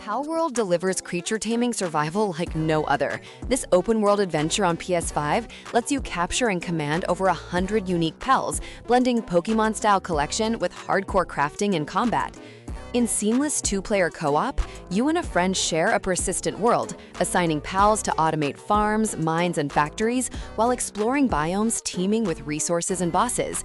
Palworld delivers creature taming survival like no other. This open-world adventure on PS5 lets you capture and command over 100 unique pals, blending Pokemon-style collection with hardcore crafting and combat. In seamless two-player co-op, you and a friend share a persistent world, assigning pals to automate farms, mines, and factories while exploring biomes teeming with resources and bosses.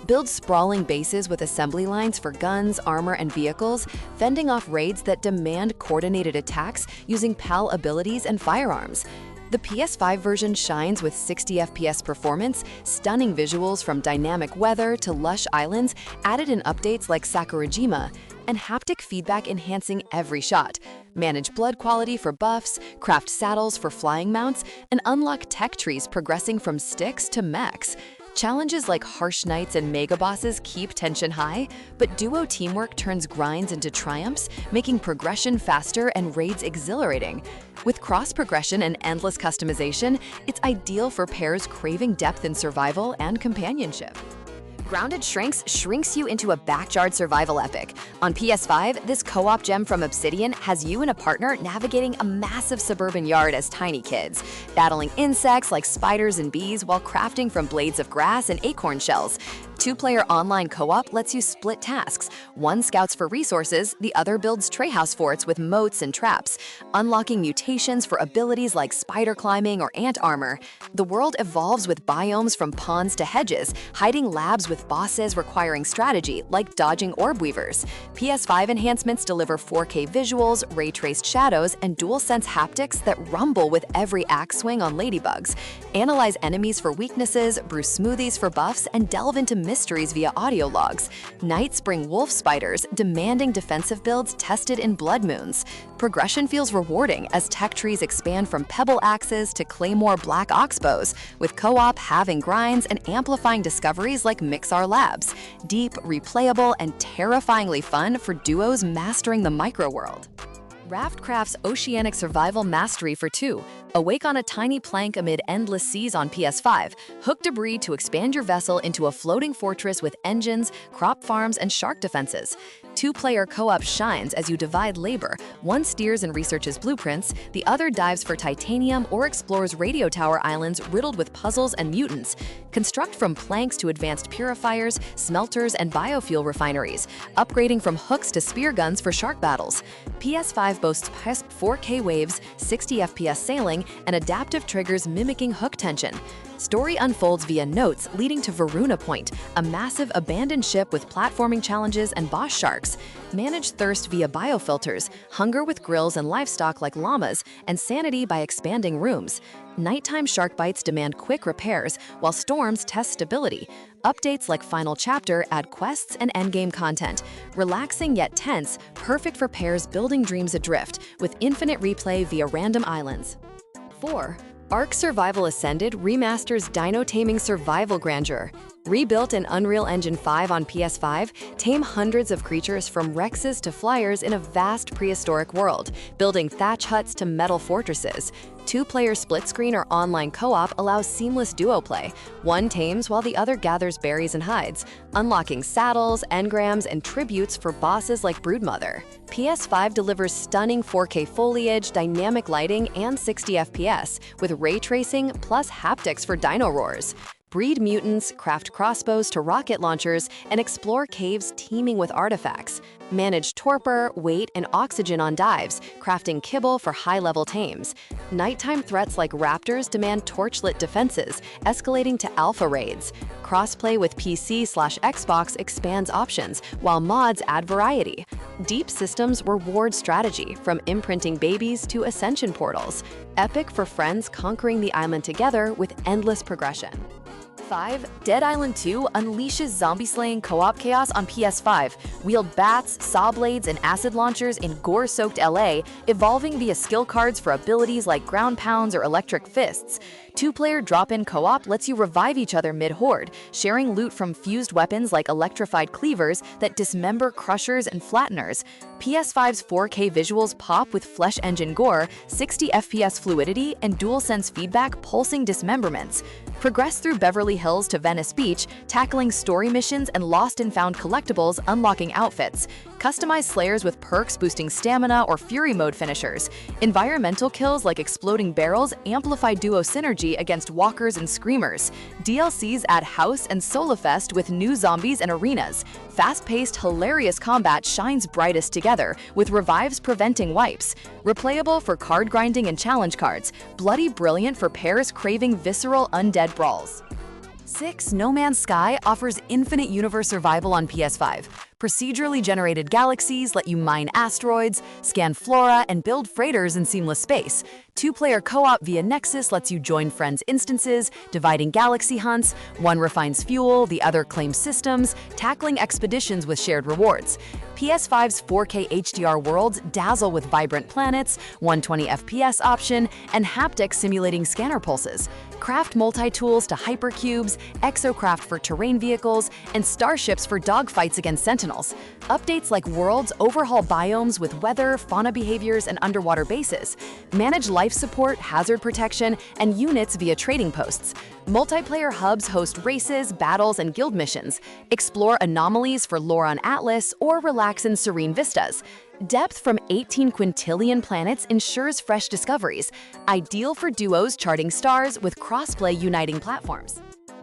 Build sprawling bases with assembly lines for guns, armor, and vehicles, fending off raids that demand coordinated attacks using PAL abilities and firearms. The PS5 version shines with 60 FPS performance, stunning visuals from dynamic weather to lush islands added in updates like Sakurajima, and haptic feedback enhancing every shot. Manage blood quality for buffs, craft saddles for flying mounts, and unlock tech trees progressing from sticks to mechs. Challenges like harsh nights and mega bosses keep tension high, but duo teamwork turns grinds into triumphs, making progression faster and raids exhilarating. With cross-progression and endless customization, it's ideal for pairs craving depth in survival and companionship. Grounded shrinks you into a backyard survival epic. On PS5, this co-op gem from Obsidian has you and a partner navigating a massive suburban yard as tiny kids, battling insects like spiders and bees while crafting from blades of grass and acorn shells. Two-player online co-op lets you split tasks. One scouts for resources, the other builds treehouse forts with moats and traps, unlocking mutations for abilities like spider climbing or ant armor. The world evolves with biomes from ponds to hedges, hiding labs with bosses requiring strategy like dodging orb weavers. PS5 enhancements deliver 4K visuals, ray-traced shadows, and DualSense haptics that rumble with every axe swing on ladybugs. Analyze enemies for weaknesses, brew smoothies for buffs, and delve into mysteries via audio logs. Nights bring wolf spiders, demanding defensive builds tested in blood moons. Progression feels rewarding as tech trees expand from pebble axes to claymore black oxbows, with co-op halving grinds and amplifying discoveries like Mixar Labs. Deep, replayable, and terrifyingly fun for duos mastering the micro-world. Raft crafts oceanic survival mastery for two. Awake on a tiny plank amid endless seas on PS5. Hook debris to expand your vessel into a floating fortress with engines, crop farms, and shark defenses. Two-player co-op shines as you divide labor. One steers and researches blueprints, the other dives for titanium or explores radio tower islands riddled with puzzles and mutants. Construct from planks to advanced purifiers, smelters, and biofuel refineries, upgrading from hooks to spear guns for shark battles. PS5 boasts 4K waves, 60 FPS sailing, and adaptive triggers mimicking hook tension. Story unfolds via notes leading to Varuna Point, a massive abandoned ship with platforming challenges and boss sharks. Manage thirst via biofilters, hunger with grills and livestock like llamas, and sanity by expanding rooms. Nighttime shark bites demand quick repairs, while storms test stability. Updates like Final Chapter add quests and endgame content. Relaxing yet tense, perfect for pairs building dreams adrift, with infinite replay via random islands. 4. Ark Survival Ascended remasters dino taming survival grandeur. Rebuilt in Unreal Engine 5 on PS5, tame hundreds of creatures from Rexes to flyers in a vast prehistoric world, building thatch huts to metal fortresses. Two-player split-screen or online co-op allows seamless duo play. One tames while the other gathers berries and hides, unlocking saddles, engrams, and tributes for bosses like Broodmother. PS5 delivers stunning 4K foliage, dynamic lighting, and 60 FPS, with ray tracing plus haptics for dino roars. Breed mutants, craft crossbows to rocket launchers, and explore caves teeming with artifacts. Manage torpor, weight, and oxygen on dives, crafting kibble for high-level tames. Nighttime threats like raptors demand torchlit defenses, escalating to alpha raids. Crossplay with PC/Xbox expands options, while mods add variety. Deep systems reward strategy, from imprinting babies to ascension portals. Epic for friends conquering the island together with endless progression. 5. Dead Island 2 unleashes zombie-slaying co-op chaos on PS5. Wield bats, saw blades, and acid launchers in gore-soaked LA, evolving via skill cards for abilities like ground pounds or electric fists. Two-player drop-in co-op lets you revive each other mid-horde, sharing loot from fused weapons like electrified cleavers that dismember crushers and flatteners. PS5's 4K visuals pop with flesh engine gore, 60 FPS fluidity, and DualSense feedback pulsing dismemberments. Progress through Beverly Hills to Venice Beach, tackling story missions and lost and found collectibles, unlocking outfits. Customize slayers with perks boosting stamina or fury mode finishers. Environmental kills like exploding barrels amplify duo synergy against walkers and screamers. DLCs add house and solofest with new zombies and arenas. Fast-paced, hilarious combat shines brightest together, with revives preventing wipes. Replayable for card grinding and challenge cards. Bloody brilliant for pairs craving visceral undead brawls. 6. No Man's Sky offers infinite universe survival on PS5. Procedurally generated galaxies let you mine asteroids, scan flora, and build freighters in seamless space. Two-player co-op via Nexus lets you join friends' instances, dividing galaxy hunts. One refines fuel, the other claims systems, tackling expeditions with shared rewards. PS5's 4K HDR worlds dazzle with vibrant planets, 120 FPS option, and haptics simulating scanner pulses. Craft multi-tools to hypercubes, exocraft for terrain vehicles, and starships for dogfights against sentinels. Updates like worlds overhaul biomes with weather, fauna behaviors, and underwater bases. Manage life support, hazard protection, and units via trading posts. Multiplayer hubs host races, battles, and guild missions. Explore anomalies for lore on Atlas or relax in serene vistas. Depth from 18 quintillion planets ensures fresh discoveries. Ideal for duos charting stars with crossplay uniting platforms.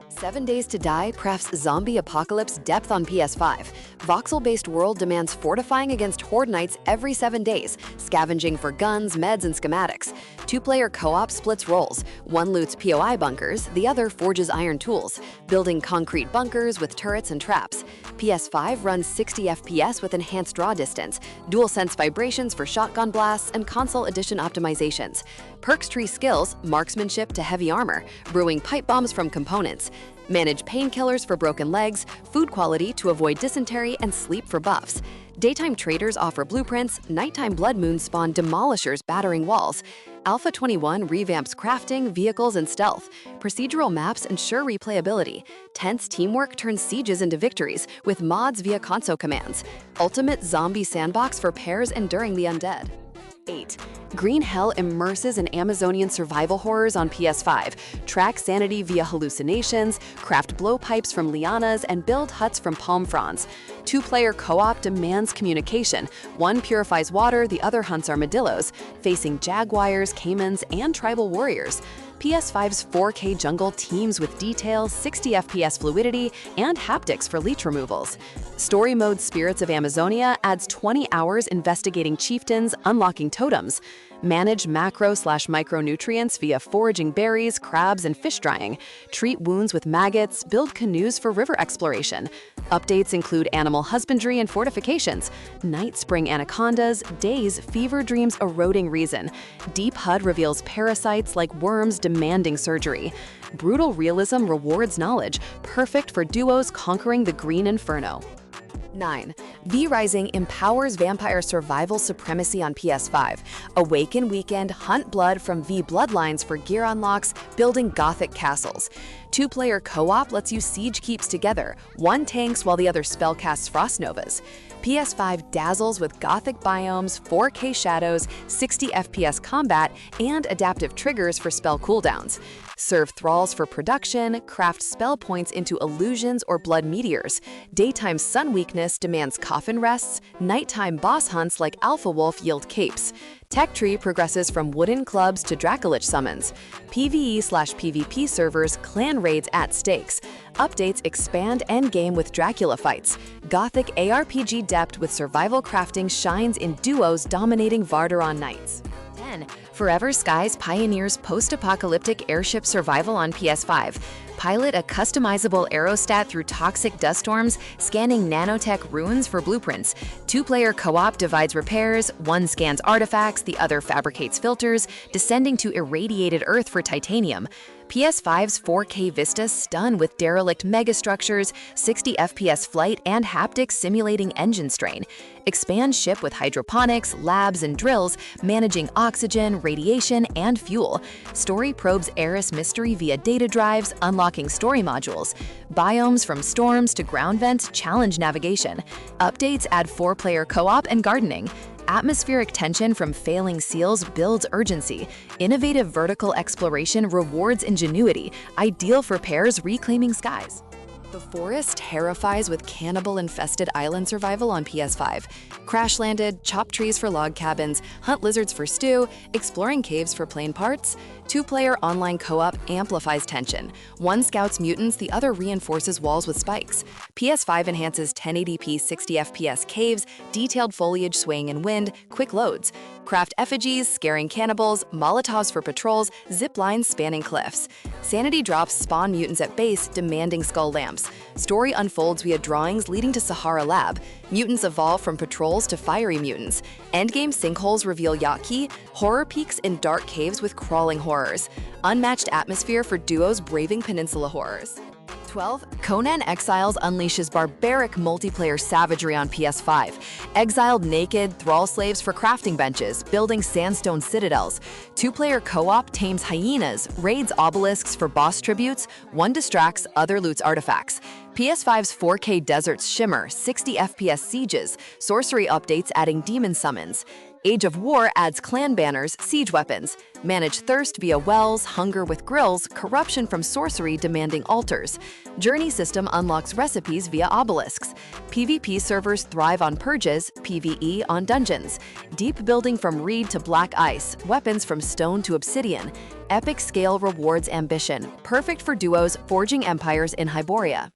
7 Days to Die crafts zombie apocalypse depth on PS5. Voxel-based world demands fortifying against horde knights every 7 days, scavenging for guns, meds, and schematics. Two-player co-op splits roles. One loots POI bunkers, the other forges iron tools, building concrete bunkers with turrets and traps. PS5 runs 60 FPS with enhanced draw distance, DualSense vibrations for shotgun blasts, and console edition optimizations. Perks tree skills, marksmanship to heavy armor, brewing pipe bombs from components. Manage painkillers for broken legs, food quality to avoid dysentery, and sleep for buffs. Daytime traders offer blueprints, nighttime blood moons spawn demolishers battering walls. Alpha 21 revamps crafting, vehicles, and stealth. Procedural maps ensure replayability. Tense teamwork turns sieges into victories with mods via console commands. Ultimate zombie sandbox for pairs enduring the undead. 8. Green Hell immerses in Amazonian survival horrors on PS5. Track sanity via hallucinations, craft blowpipes from lianas, and build huts from palm fronds. Two-player co-op demands communication. One purifies water, the other hunts armadillos, facing jaguars, caimans, and tribal warriors. PS5's 4K jungle teams with detail, 60 FPS fluidity, and haptics for leech removals. Story mode Spirits of Amazonia adds 20 hours investigating chieftains, unlocking totems. Manage macro/micronutrients via foraging berries, crabs, and fish drying. Treat wounds with maggots, build canoes for river exploration. Updates include animal husbandry and fortifications, night spring anacondas, days fever dreams eroding reason. Deep HUD reveals parasites like worms demanding surgery. Brutal realism rewards knowledge, perfect for duos conquering the green inferno. 9. V-Rising empowers vampire survival supremacy on PS5. Awaken Weekend, hunt blood from V bloodlines for gear unlocks, building gothic castles. Two-player co-op lets you siege keeps together. One tanks while the other spellcasts frost novas. PS5 dazzles with gothic biomes, 4K shadows, 60 FPS combat, and adaptive triggers for spell cooldowns. Serve thralls for production, craft spell points into illusions or blood meteors. Daytime sun weakness demands coffin rests, nighttime boss hunts like Alpha Wolf yield capes. Tech Tree progresses from wooden clubs to Dracolich summons. PvE/PvP servers, clan raids at stakes. Updates expand endgame with Dracula fights. Gothic ARPG depth with survival crafting shines in duos dominating Vardaron nights. 10. Forever Skies pioneers post-apocalyptic airship survival on PS5. Pilot a customizable aerostat through toxic dust storms, scanning nanotech ruins for blueprints. Two-player co-op divides repairs, one scans artifacts, the other fabricates filters, descending to irradiated Earth for titanium. PS5's 4K Vista stun with derelict megastructures, 60 FPS flight, and haptics simulating engine strain. Expand ship with hydroponics, labs, and drills, managing oxygen, radiation, and fuel. Story probes Eris mystery via data drives, unlocking story modules. Biomes from storms to ground vents challenge navigation. Updates add 4-player co-op and gardening. Atmospheric tension from failing seals builds urgency. Innovative vertical exploration rewards ingenuity, ideal for pairs reclaiming skies. The forest terrifies with cannibal-infested island survival on PS5. Crash-landed, chop trees for log cabins, hunt lizards for stew, exploring caves for plain parts. 2-player online co-op amplifies tension. One scouts mutants, the other reinforces walls with spikes. PS5 enhances 1080p 60 FPS caves, detailed foliage swaying in wind, quick loads. Craft effigies, scaring cannibals, Molotovs for patrols, zip lines spanning cliffs. Sanity drops spawn mutants at base, demanding skull lamps. Story unfolds via drawings leading to Sahara Lab. Mutants evolve from patrols to fiery mutants. Endgame sinkholes reveal Yaki, horror peaks in dark caves with crawling horrors. Unmatched atmosphere for duos braving peninsula horrors. 12. Conan Exiles unleashes barbaric multiplayer savagery on PS5. Exiled naked, thrall slaves for crafting benches, building sandstone citadels. 2-player co-op tames hyenas, raids obelisks for boss tributes, one distracts, other loots artifacts. PS5's 4K deserts shimmer, 60 FPS sieges, sorcery updates adding demon summons. Age of War adds clan banners, siege weapons. Manage thirst via wells, hunger with grills, corruption from sorcery demanding altars. Journey system unlocks recipes via obelisks. PvP servers thrive on purges, PvE on dungeons. Deep building from reed to black ice, weapons from stone to obsidian. Epic scale rewards ambition, perfect for duos forging empires in Hyboria.